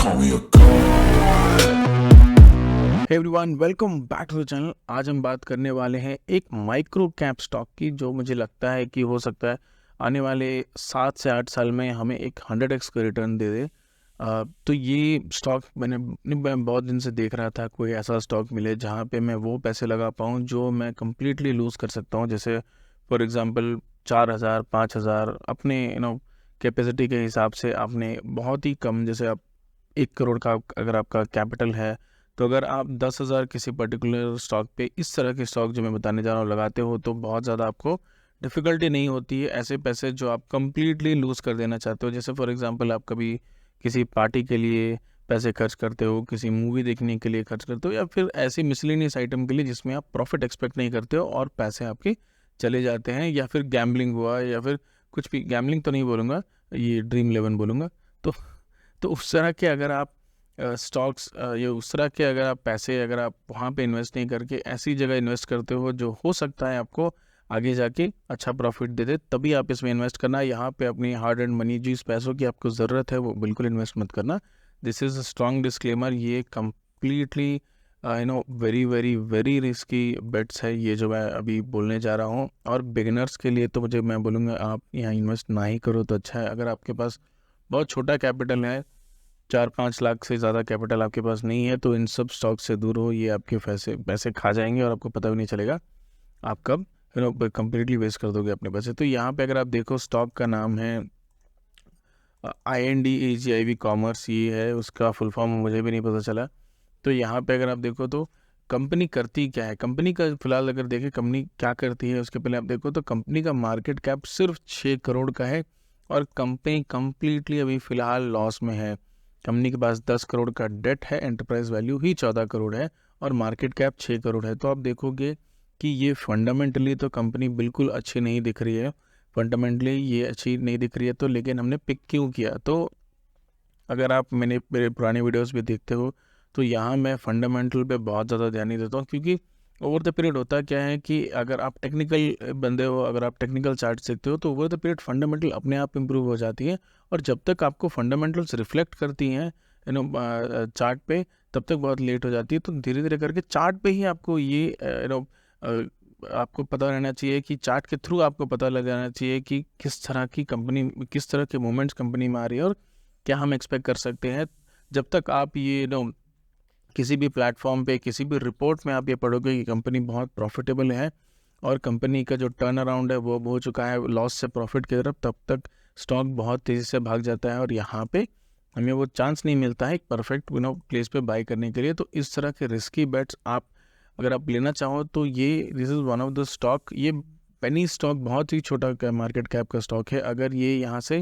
call me a god. Hey everyone, welcome back to the channel. आज हम बात करने वाले हैं एक माइक्रो कैप स्टॉक की, जो मुझे लगता है कि हो सकता है आने वाले 7 से 8 साल में हमें एक 100x का रिटर्न दे दे। तो ये स्टॉक मैं बहुत दिन से देख रहा था, कोई ऐसा स्टॉक मिले जहाँ पे मैं वो पैसे लगा पाऊँ जो मैं कम्प्लीटली लूज़ कर सकता हूँ। जैसे फॉर एग्जांपल 4,000 5,000 अपने कैपेसिटी के हिसाब से आपने बहुत ही कम, जैसे आप 1 करोड़ का अगर आपका कैपिटल है, तो अगर आप 10,000 किसी पर्टिकुलर स्टॉक पे, इस तरह के स्टॉक जो मैं बताने जा रहा हूँ, लगाते हो तो बहुत ज़्यादा आपको डिफ़िकल्टी नहीं होती है। ऐसे पैसे जो आप कम्प्लीटली लूज़ कर देना चाहते हो, जैसे फॉर एग्जांपल आप कभी किसी पार्टी के लिए पैसे खर्च करते हो, किसी मूवी देखने के लिए खर्च करते हो, या फिर ऐसी मिसलेनियस आइटम के लिए जिसमें आप प्रॉफिट एक्सपेक्ट नहीं करते हो और पैसे आपके चले जाते हैं, या फिर गैम्बलिंग हुआ, या फिर कुछ भी। गैम्बलिंग तो नहीं बोलूँगा, ये ड्रीम इलेवन बोलूँगा। तो उस तरह के अगर आप स्टॉक्स या उस तरह के अगर आप पैसे, अगर आप वहाँ पे इन्वेस्ट नहीं करके ऐसी जगह इन्वेस्ट करते हो जो हो सकता है आपको आगे जाके अच्छा प्रॉफिट दे दे, तभी आप इसमें इन्वेस्ट करना। यहाँ पे अपनी हार्ड एंड मनी, जिस पैसों की आपको ज़रूरत है, वो बिल्कुल इन्वेस्ट मत करना। This is a strong disclaimer. ये completely very very very risky bets है ये जो मैं अभी बोलने जा रहा हूँ। और बिगिनर्स के लिए तो मैं बोलूँगा आप यहाँ इन्वेस्ट ना ही करो तो अच्छा है। अगर आपके पास बहुत छोटा कैपिटल है, 4-5 लाख से ज़्यादा कैपिटल आपके पास नहीं है, तो इन सब स्टॉक से दूर हो। ये आपके पैसे पैसे खा जाएंगे और आपको पता भी नहीं चलेगा आप कब कम्प्लीटली वेस्ट कर दोगे अपने पैसे। तो यहाँ पे अगर आप देखो, स्टॉक का नाम है INDAGIV कॉमर्स, ये है उसका फुल फॉर्म, मुझे भी नहीं पता चला। तो यहाँ पे अगर आप देखो तो कंपनी करती क्या है, कंपनी का फिलहाल अगर देखें कंपनी क्या करती है, उसके पहले आप देखो तो कंपनी का मार्केट कैप सिर्फ 6 करोड़ का है, और कंपनी कम्प्लीटली अभी फ़िलहाल लॉस में है। कंपनी के पास 10 करोड़ का डेट है, एंटरप्राइज वैल्यू ही 14 करोड़ है, और मार्केट कैप 6 करोड़ है। तो आप देखोगे कि ये फंडामेंटली तो कंपनी बिल्कुल अच्छी नहीं दिख रही है। फंडामेंटली ये अच्छी नहीं दिख रही है, तो लेकिन हमने पिक क्यों किया? तो अगर आप मैंने मेरे पुराने वीडियोस भी देखते हो, तो यहाँ मैं फंडामेंटल पे बहुत ज़्यादा ध्यान नहीं देता हूँ, क्योंकि ओवर द पीरियड होता क्या है कि अगर आप टेक्निकल बंदे हो, अगर आप टेक्निकल चार्ट देखते हो, तो ओवर द पीरियड फंडामेंटल अपने आप इंप्रूव हो जाती है। और जब तक आपको फंडामेंटल्स रिफ्लेक्ट करती हैं चार्ट पे, तब तक बहुत लेट हो जाती है। तो धीरे धीरे करके चार्ट पे ही आपको ये आपको पता रहना चाहिए, कि चार्ट के थ्रू आपको पता लग जाना चाहिए कि किस तरह की कंपनी, किस तरह के मूवमेंट्स कंपनी में आ रही है, और क्या हम एक्सपेक्ट कर सकते हैं। जब तक आप ये किसी भी प्लेटफॉर्म पे, किसी भी रिपोर्ट में आप ये पढ़ोगे कि कंपनी बहुत प्रॉफिटेबल है और कंपनी का जो टर्न अराउंड है वो हो चुका है लॉस से प्रॉफिट की तरफ, तब तक स्टॉक बहुत तेज़ी से भाग जाता है, और यहाँ पे हमें वो चांस नहीं मिलता है एक परफेक्ट प्लेस पे बाई करने के लिए। तो इस तरह के रिस्की बेट्स आप अगर आप लेना चाहो, तो ये this is one of the stock. ये पेनी स्टॉक बहुत ही छोटा मार्केट कैप का स्टॉक है। अगर ये यहाँ से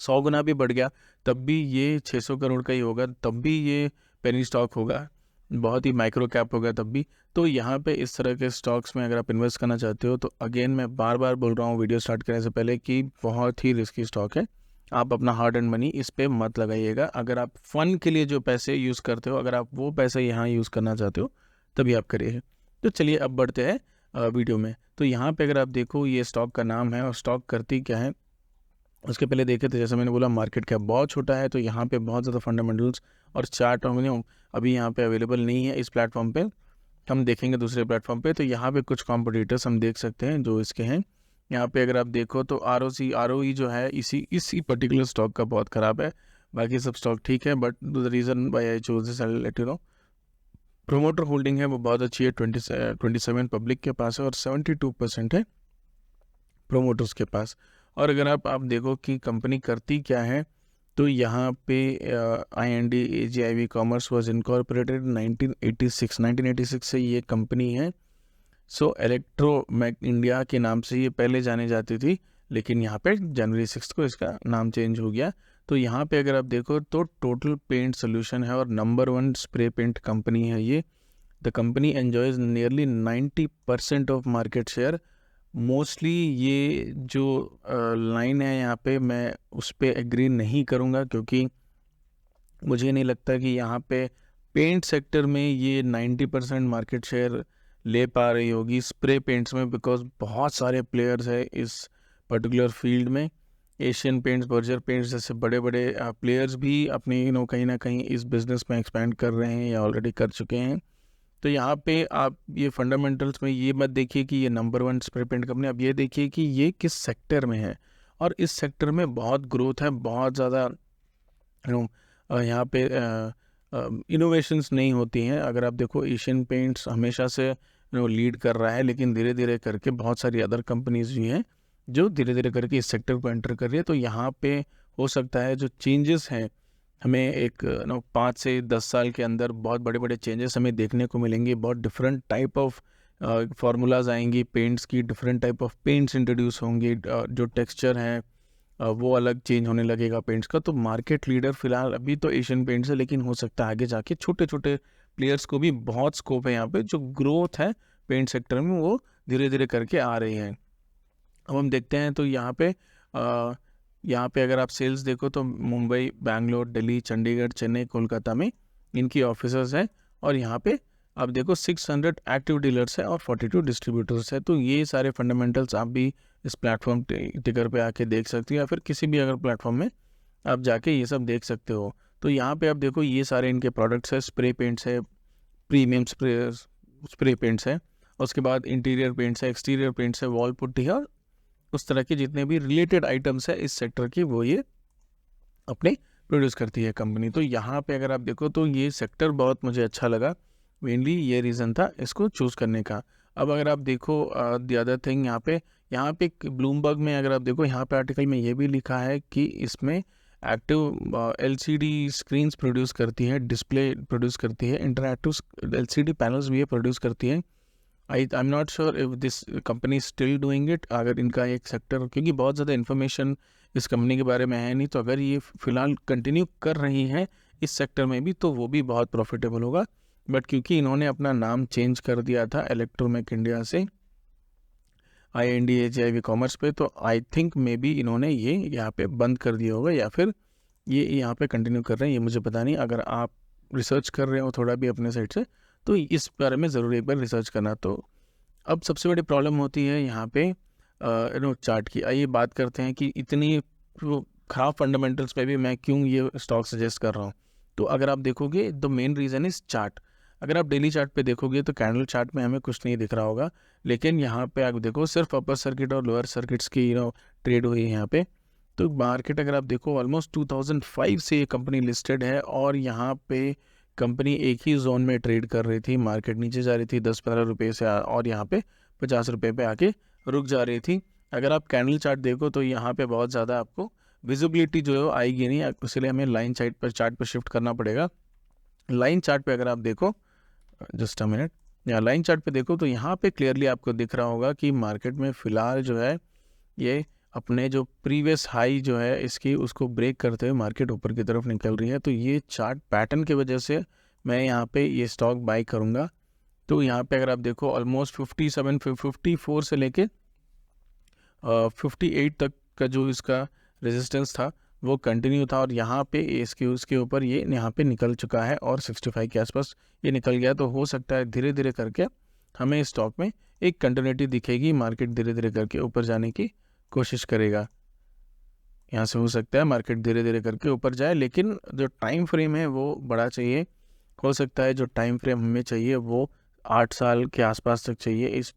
100 गुना भी बढ़ गया, तब भी ये 600 करोड़ का ही होगा, तब भी ये पेनी स्टॉक होगा, बहुत ही माइक्रो कैप होगा तब भी। तो यहाँ पे इस तरह के स्टॉक्स में अगर आप इन्वेस्ट करना चाहते हो, तो अगेन मैं बार बार बोल रहा हूँ वीडियो स्टार्ट करने से पहले, कि बहुत ही रिस्की स्टॉक है। आप अपना हार्ड एंड मनी इस पे मत लगाइएगा। अगर आप फ़न के लिए जो पैसे यूज़ करते हो, अगर आप वो पैसे यहाँ यूज़ करना चाहते हो, तभी आप करिए। तो चलिए अब बढ़ते हैं वीडियो में। तो यहाँ पे अगर आप देखो, ये स्टॉक का नाम है और स्टॉक करती क्या है, उसके पहले देखे तो जैसे मैंने बोला मार्केट कैप बहुत छोटा है, तो यहाँ पे बहुत ज़्यादा फंडामेंटल्स और चार्ट अभी यहाँ पे अवेलेबल नहीं है इस प्लेटफॉर्म पे। हम देखेंगे दूसरे प्लेटफॉर्म पे। तो यहाँ पे कुछ कॉम्पिटिटर्स हम देख सकते हैं जो इसके हैं। यहाँ पे अगर आप देखो तो ROE जो है इसी पर्टिकुलर स्टॉक का बहुत ख़राब है। बाकी सब स्टॉक ठीक है, but the reason why I choose this, I will let you know. Promoter holding है वो बहुत अच्छी है, 27 पब्लिक के पास है और 72% है प्रोमोटर्स के पास। और अगर आप देखो कि कंपनी करती क्या है, तो यहाँ पे INDAGIV कॉमर्स वाज इनकॉर्पोरेटेड 1986 से ये कंपनी है। सो इलेक्ट्रोमैक इंडिया के नाम से ये पहले जानी जाती थी, लेकिन यहाँ पे जनवरी 6 को इसका नाम चेंज हो गया। तो यहाँ पे अगर आप देखो तो टोटल पेंट सोल्यूशन है और नंबर 1 स्प्रे पेंट कंपनी है ये। The company enjoys nearly 90% of market share. Mostly ये जो लाइन है यहाँ पे, मैं उस पर एग्री नहीं करूँगा, क्योंकि मुझे नहीं लगता कि यहाँ पे पेंट सेक्टर में ये 90% मार्केट शेयर ले पा रही होगी स्प्रे पेंट्स में, बिकॉज बहुत सारे प्लेयर्स हैं इस पर्टिकुलर फील्ड में। एशियन पेंट्स, बर्जर पेंट्स जैसे बड़े बड़े प्लेयर्स भी अपने कहीं ना कहीं इस बिज़नेस में एक्सपैंड कर रहे हैं या ऑलरेडी कर चुके हैं। तो यहाँ पे आप ये फंडामेंटल्स में ये मत देखिए कि ये नंबर 1 स्प्रे पेंट कंपनी, आप ये देखिए कि ये किस सेक्टर में है, और इस सेक्टर में बहुत ग्रोथ है, बहुत ज़्यादा यहाँ पे इनोवेशंस नहीं होती हैं। अगर आप देखो एशियन पेंट्स हमेशा से लीड कर रहा है, लेकिन धीरे धीरे करके बहुत सारी अदर कंपनीज भी हैं जो धीरे धीरे करके इस सेक्टर को एंटर कर रही है। तो यहाँ पे हो सकता है जो चेंजेस हैं, हमें एक 5 से 10 साल के अंदर बहुत बड़े बड़े चेंजेस हमें देखने को मिलेंगे। बहुत डिफरेंट टाइप ऑफ फार्मूलाज आएंगी पेंट्स की, different type of paints introduce होंगे, जो टेक्सचर है वो अलग चेंज होने लगेगा पेंट्स का। तो मार्केट लीडर फिलहाल अभी तो एशियन पेंट्स है, लेकिन हो सकता है आगे जाके छोटे छोटे प्लेयर्स को भी बहुत स्कोप है यहाँ पे। जो ग्रोथ है पेंट सेक्टर में वो धीरे धीरे करके आ रही है। अब हम देखते हैं तो यहाँ पे अगर आप सेल्स देखो तो मुंबई, बैंगलोर, दिल्ली, चंडीगढ़, चेन्नई, कोलकाता में इनकी ऑफिसेज हैं, और यहाँ पे आप देखो 600 एक्टिव डीलर्स है और 42 डिस्ट्रीब्यूटर्स है। तो ये सारे फंडामेंटल्स आप भी इस प्लेटफॉर्म टिकर पे आके देख सकते हो, या फिर किसी भी अगर प्लेटफॉर्म में आप जाके ये सब देख सकते हो। तो यहाँ पे आप देखो ये सारे इनके प्रोडक्ट्स है, स्प्रे पेंट्स है, प्रीमियम स्प्रे पेंट्स है, उसके बाद इंटीरियर पेंट्स है, एक्सटीरियर पेंट्स है, वॉल पुट्टी है, और उस तरह के जितने भी रिलेटेड आइटम्स है इस सेक्टर की वो ये अपने प्रोड्यूस करती है कंपनी। तो यहाँ पे अगर आप देखो तो ये सेक्टर बहुत मुझे अच्छा लगा, मेनली ये रीज़न था इसको चूज़ करने का। अब अगर आप देखो द अदर थिंग, यहाँ पे ब्लूमबर्ग में अगर आप देखो, यहाँ पे आर्टिकल में ये भी लिखा है कि इसमें एक्टिव एलसीडी स्क्रीन्स प्रोड्यूस करती है, डिस्प्ले प्रोड्यूस करती है, इंटरएक्टिव एलसीडी पैनल्स भी ये प्रोड्यूस करती है। I am not sure if this company still doing it. अगर इनका एक सेक्टर, क्योंकि बहुत ज़्यादा इन्फॉर्मेशन इस कंपनी के बारे में है नहीं, तो अगर ये फ़िलहाल कंटिन्यू कर रही हैं इस सेक्टर में भी तो वो भी बहुत प्रॉफिटेबल होगा। बट क्योंकि इन्होंने अपना नाम चेंज कर दिया था इलेक्ट्रोमेक इंडिया से INDAGIV कॉमर्स पे, तो आई थिंक मे बी इन्होंने ये यहाँ पे बंद कर दिया होगा, या फिर ये यहाँ पे कंटिन्यू कर रहे हैं, ये मुझे पता नहीं। अगर आप रिसर्च कर रहे हो थोड़ा भी अपने साइड से तो इस बारे में ज़रूर एक बार रिसर्च करना। तो अब सबसे बड़ी प्रॉब्लम होती है यहाँ पे चार्ट की। आइए बात करते हैं कि इतनी ख़राब फंडामेंटल्स पे भी मैं क्यों ये स्टॉक सजेस्ट कर रहा हूँ। तो अगर आप देखोगे the main reason is chart. अगर आप डेली चार्ट पे देखोगे तो कैंडल चार्ट में हमें कुछ नहीं दिख रहा होगा, लेकिन यहाँ पे आप देखो सिर्फ अपर सर्किट और लोअर सर्किट्स की ट्रेड हुई है यहाँ पे। तो मार्केट अगर आप देखो ऑलमोस्ट 2005 से ये कंपनी लिस्टेड है, और यहाँ पे कंपनी एक ही जोन में ट्रेड कर रही थी। मार्केट नीचे जा रही थी 10-15 रुपये से, और यहाँ पे 50 रुपये पे आके रुक जा रही थी। अगर आप कैंडल चार्ट देखो तो यहाँ पे बहुत ज़्यादा आपको विजिबिलिटी जो है वो आएगी नहीं, इसलिए हमें लाइन चार्ट पर शिफ्ट करना पड़ेगा। लाइन चार्ट पे अगर आप देखो, जस्ट अ मिनट, या लाइन चार्ट पे देखो तो यहाँ पे क्लियरली आपको दिख रहा होगा कि मार्केट में फ़िलहाल जो है ये अपने जो प्रीवियस हाई जो है इसकी उसको ब्रेक करते हुए मार्केट ऊपर की तरफ निकल रही है। तो ये चार्ट पैटर्न की वजह से मैं यहाँ पे ये स्टॉक बाई करूँगा। तो यहाँ पे अगर आप देखो ऑलमोस्ट 54 से लेके 58 तक का जो इसका रेजिस्टेंस था वो कंटिन्यू था, और यहाँ पे इसके उसके ऊपर ये यहाँ पे निकल चुका है, और 65 के आसपास ये निकल गया। तो हो सकता है धीरे धीरे करके हमें स्टॉक में एक कंटिन्यूटी दिखेगी, मार्केट धीरे धीरे करके ऊपर जाने की कोशिश करेगा। यहाँ से हो सकता है मार्केट धीरे धीरे करके ऊपर जाए, लेकिन जो टाइम फ्रेम है वो बड़ा चाहिए। हो सकता है जो टाइम फ्रेम हमें चाहिए वो 8 साल के आसपास तक चाहिए। इस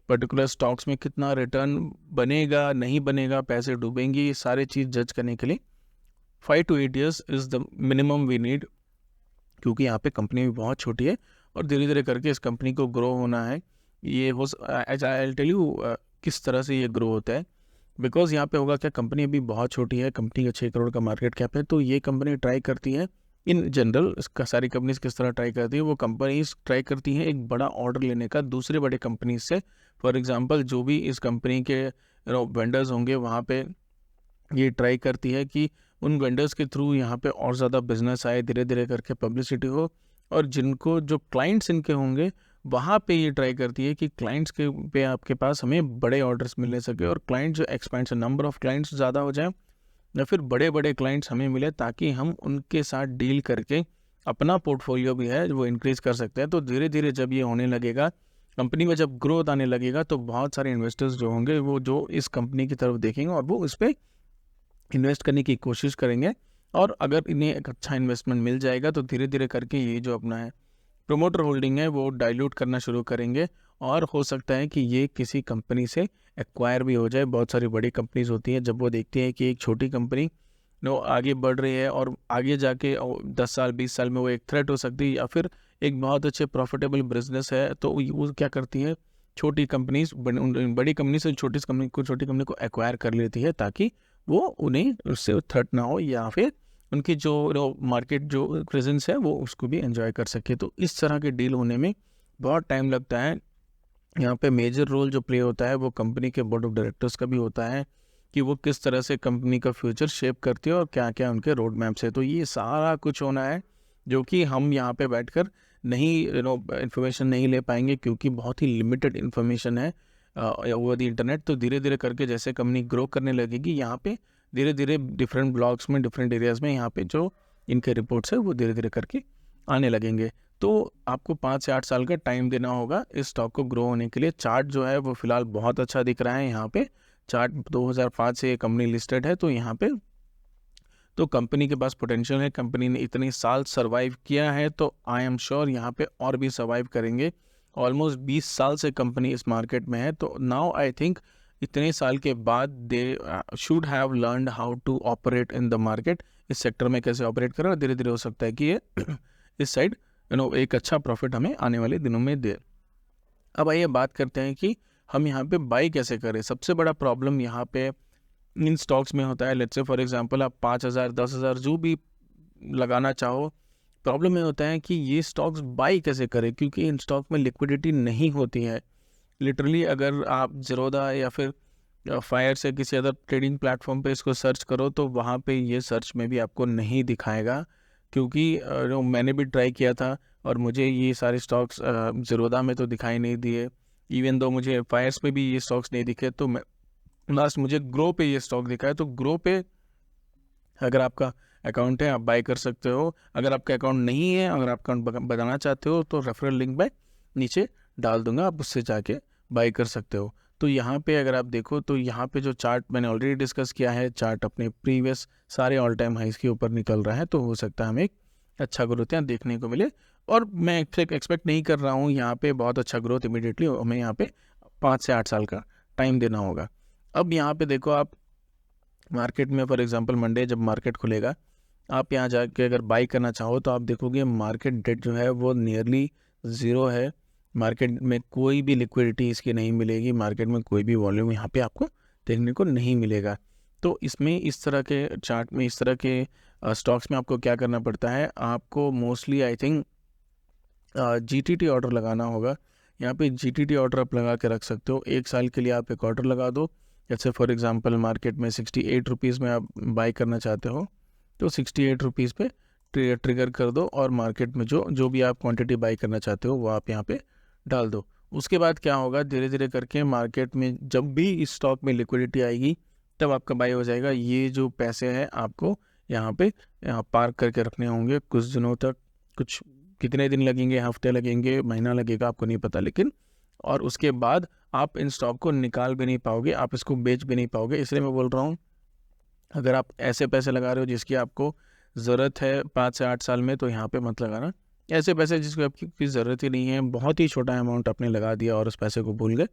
पर्टिकुलर स्टॉक्स में कितना रिटर्न बनेगा नहीं बनेगा, पैसे डूबेंगे, ये सारे चीज़ जज करने के लिए 5 to 8 years is the minimum we need, क्योंकि यहाँ पे कंपनी भी बहुत छोटी है और धीरे धीरे करके इस कंपनी को ग्रो होना है। ये हो आई टेल यू किस तरह से ये ग्रो होता है। बिकॉज यहाँ पे होगा क्या, कंपनी अभी बहुत छोटी है, कंपनी का 6 करोड़ का मार्केट कैप है। तो ये कंपनी ट्राई करती है, इन जनरल इसका सारी कंपनीज किस तरह ट्राई करती है, वो कंपनीज ट्राई करती हैं एक बड़ा ऑर्डर लेने का दूसरे बड़े कंपनीज से। फॉर एग्जांपल जो भी इस कंपनी के वेंडर्स होंगे वहाँ पे ये ट्राई करती है कि उन वेंडर्स के थ्रू यहाँ पे और ज़्यादा बिजनेस आए, धीरे धीरे करके पब्लिसिटी हो, और जिनको जो क्लाइंट्स इनके होंगे वहाँ पे ये ट्राई करती है कि क्लाइंट्स के पे आपके पास हमें बड़े ऑर्डर्स मिलने सके, और क्लाइंट जो एक्सपेंशन नंबर ऑफ़ क्लाइंट्स ज़्यादा हो जाए, या फिर बड़े बड़े क्लाइंट्स हमें मिले, ताकि हम उनके साथ डील करके अपना पोर्टफोलियो भी है वो इंक्रीज़ कर सकते हैं। तो धीरे धीरे जब ये होने लगेगा, कंपनी में जब ग्रोथ आने लगेगा, तो बहुत सारे इन्वेस्टर्स जो होंगे वो जो इस कंपनी की तरफ देखेंगे और वो इस पर इन्वेस्ट करने की कोशिश करेंगे, और अगर इन्हें एक अच्छा इन्वेस्टमेंट मिल जाएगा तो धीरे धीरे करके ये जो अपना है प्रोमोटर होल्डिंग है वो डाइल्यूट करना शुरू करेंगे, और हो सकता है कि ये किसी कंपनी से एक्वायर भी हो जाए। बहुत सारी बड़ी कंपनीज होती हैं, जब वो देखती हैं कि एक छोटी कंपनी नो आगे बढ़ रही है और आगे जाके 10 साल 20 साल में वो एक थ्रेट हो सकती है, या फिर एक बहुत अच्छे प्रॉफिटेबल बिजनेस है, तो वो क्या करती है, छोटी कंपनीज बड़ी कंपनी से छोटी कंपनी को एक्वायर कर लेती है, ताकि वो उन्हें उससे थ्रेट ना हो, या फिर उनकी जो मार्केट जो प्रेजेंस है वो उसको भी एंजॉय कर सके। तो इस तरह के डील होने में बहुत टाइम लगता है। यहाँ पे मेजर रोल जो प्ले होता है वो कंपनी के बोर्ड ऑफ डायरेक्टर्स का भी होता है, कि वो किस तरह से कंपनी का फ्यूचर शेप करती है और क्या क्या उनके रोड मैप्स है। तो ये सारा कुछ होना है जो कि हम यहाँ पे बैठकर नहीं इन्फॉर्मेशन नहीं ले पाएंगे, क्योंकि बहुत ही लिमिटेड इन्फॉर्मेशन है ओवर द इंटरनेट। तो धीरे धीरे करके जैसे कंपनी ग्रो करने लगेगी, यहाँ पे धीरे धीरे डिफरेंट ब्लॉग्स में डिफरेंट एरियाज़ में यहाँ पे जो इनके रिपोर्ट्स है वो धीरे धीरे करके आने लगेंगे। तो आपको 5 से 8 साल का टाइम देना होगा इस स्टॉक को ग्रो होने के लिए। चार्ट जो है वो फिलहाल बहुत अच्छा दिख रहा है। यहाँ पे चार्ट 2005 से ये कंपनी लिस्टेड है, तो यहाँ पे तो कंपनी के पास पोटेंशियल है, कंपनी ने इतने साल सर्वाइव किया है, तो आई एम श्योर यहाँ पे और भी सर्वाइव करेंगे। ऑलमोस्ट 20 साल से कंपनी इस मार्केट में है, तो नाउ आई थिंक इतने साल के बाद they should have learned how to operate in the market, इस सेक्टर में कैसे ऑपरेट करें, और धीरे धीरे हो सकता है कि ये इस साइड एक अच्छा प्रॉफिट हमें आने वाले दिनों में दे। अब आइए बात करते हैं कि हम यहाँ पे बाई कैसे करें। सबसे बड़ा प्रॉब्लम यहाँ पे इन स्टॉक्स में होता है, लेट्स से फॉर एग्जांपल आप 5,000 10,000 जो भी लगाना चाहो, प्रॉब्लम ये होता है कि ये स्टॉक्स बाई कैसे करें, क्योंकि इन स्टॉक में लिक्विडिटी नहीं होती है। लिटरली अगर आप ज़ीरोधा या फिर फायर से किसी अदर ट्रेडिंग प्लेटफॉर्म पे इसको सर्च करो, तो वहाँ पे ये सर्च में भी आपको नहीं दिखाएगा, क्योंकि मैंने भी ट्राई किया था और मुझे ये सारे स्टॉक्स ज़ीरोधा में तो दिखाई नहीं दिए, इवन दो मुझे फायर्स पे भी ये स्टॉक्स नहीं दिखे, तो मैं लास्ट मुझे ग्रो पे ये स्टॉक दिखा है। तो ग्रो पे अगर आपका अकाउंट है आप बाय कर सकते हो, अगर आपका अकाउंट नहीं है, अगर आप अकाउंट बनाना चाहते हो, तो रेफरल लिंक मैं नीचे डाल दूंगा, आप उससे जाके बाय कर सकते हो। तो यहाँ पे अगर आप देखो तो यहाँ पे जो चार्ट मैंने ऑलरेडी डिस्कस किया है, चार्ट अपने प्रीवियस सारे ऑल टाइम हाइस के ऊपर निकल रहा है, तो हो सकता है हमें एक अच्छा ग्रोथ यहाँ देखने को मिले। और मैं एक्सपेक्ट नहीं कर रहा हूँ यहाँ पे बहुत अच्छा ग्रोथ इमीडिएटली, हमें यहाँ पे 5 से 8 साल का टाइम देना होगा। अब यहाँ पे देखो आप मार्केट में फॉर एग्जांपल मंडे जब मार्केट खुलेगा, आप यहाँ जाके अगर बाई करना चाहो तो आप देखोगे मार्केट डेट जो है वो नियरली ज़ीरो है। मार्केट में कोई भी लिक्विडिटी इसकी नहीं मिलेगी, मार्केट में कोई भी वॉल्यूम यहाँ पे आपको देखने को नहीं मिलेगा। तो इसमें इस तरह के चार्ट में इस तरह के स्टॉक्स में आपको क्या करना पड़ता है, आपको mostly I think GTT order लगाना होगा। यहाँ पे जीटीटी ऑर्डर आप लगा के रख सकते हो, 1 साल के लिए आप एक ऑर्डर लगा दो। जैसे फॉर एग्जांपल मार्केट में 68 रुपीज़ में आप बाई करना चाहते हो, तो 68 रुपीज़ पे ट्रिगर कर दो, और मार्केट में जो भी आप क्वांटिटी बाई करना चाहते हो वो आप यहाँ पे डाल दो। उसके बाद क्या होगा, धीरे धीरे करके मार्केट में जब भी इस स्टॉक में लिक्विडिटी आएगी तब आपका बाई हो जाएगा। ये जो पैसे हैं आपको यहाँ पे पार्क करके रखने होंगे कुछ दिनों तक, कुछ कितने दिन लगेंगे, हफ्ते लगेंगे, महीना लगेगा, आपको नहीं पता, लेकिन और उसके बाद आप इन स्टॉक को निकाल भी नहीं पाओगे, आप इसको बेच भी नहीं पाओगे। इसलिए मैं बोल रहा हूँ अगर आप ऐसे पैसे लगा रहे हो जिसकी आपको ज़रूरत है 5 से 8 साल में, तो यहाँ पे मत लगाना। ऐसे पैसे जिसको आपकी कोई ज़रूरत ही नहीं है, बहुत ही छोटा अमाउंट आपने लगा दिया और उस पैसे को भूल गए,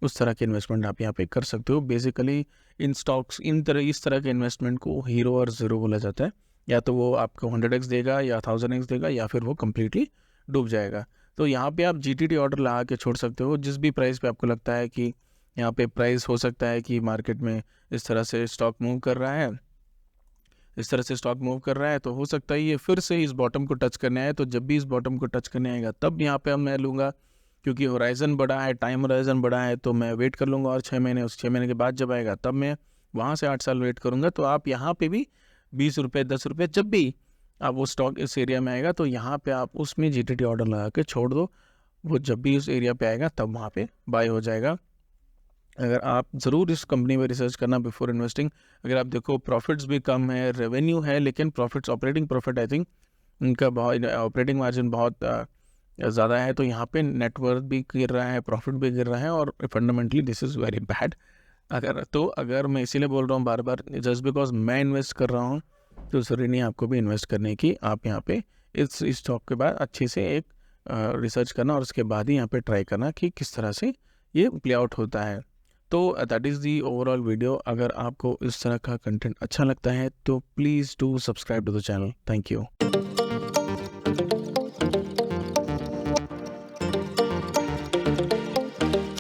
उस तरह के इन्वेस्टमेंट आप यहाँ पे कर सकते हो। बेसिकली इन स्टॉक्स इस तरह के इन्वेस्टमेंट को हीरो और ज़ीरो बोला जाता है। या तो वो आपको 100x देगा या 1000x देगा, या फिर वो कम्प्लीटली डूब जाएगा। तो यहाँ पे आप जीटीटी ऑर्डर लगा के छोड़ सकते हो, जिस भी प्राइस पे आपको लगता है कि यहाँ पे प्राइस हो सकता है कि मार्केट में इस तरह से स्टॉक मूव कर रहा है, तो हो सकता है ये फिर से इस बॉटम को टच करने आए। तो जब भी इस बॉटम को टच करने आएगा तब यहाँ पे मैं लूँगा, क्योंकि होराइजन बड़ा है, टाइम होराइजन बड़ा है, तो मैं वेट कर लूँगा और 6 महीने, उस 6 महीने के बाद जब आएगा तब मैं वहाँ से 8 साल वेट करूँगा। तो आप यहाँ पे भी 20 रुपये 10 रुपये जब भी आप वो स्टॉक इस एरिया में आएगा, तो यहाँ पे आप उसमें जीटीटी ऑर्डर लगा के छोड़ दो, वो जब भी उस एरिया पे आएगा तब वहाँ पे बाय हो जाएगा। अगर आप ज़रूर इस कंपनी में रिसर्च करना बिफोर इन्वेस्टिंग। अगर आप देखो प्रॉफिट्स भी कम है, रेवेन्यू है, लेकिन profits operating profit I think उनका बहुत, ऑपरेटिंग मार्जिन बहुत ज़्यादा है, तो यहाँ पे नेटवर्थ भी गिर रहा है, प्रॉफिट भी गिर रहा है, और fundamentally this is very bad. अगर मैं इसीलिए बोल रहा हूँ बार बार, जस्ट बिकॉज मैं इन्वेस्ट कर रहा हूँ तो ज़रूरी नहीं आपको भी इन्वेस्ट करने की। आप यहाँ पे इस स्टॉक के बाद अच्छे से एक रिसर्च करना और उसके बाद ही यहाँ पे ट्राई करना कि किस तरह से ये प्ले आउट होता है। तो that is the overall video. अगर आपको इस तरह का कंटेंट अच्छा लगता है तो please do subscribe to the channel. Thank you.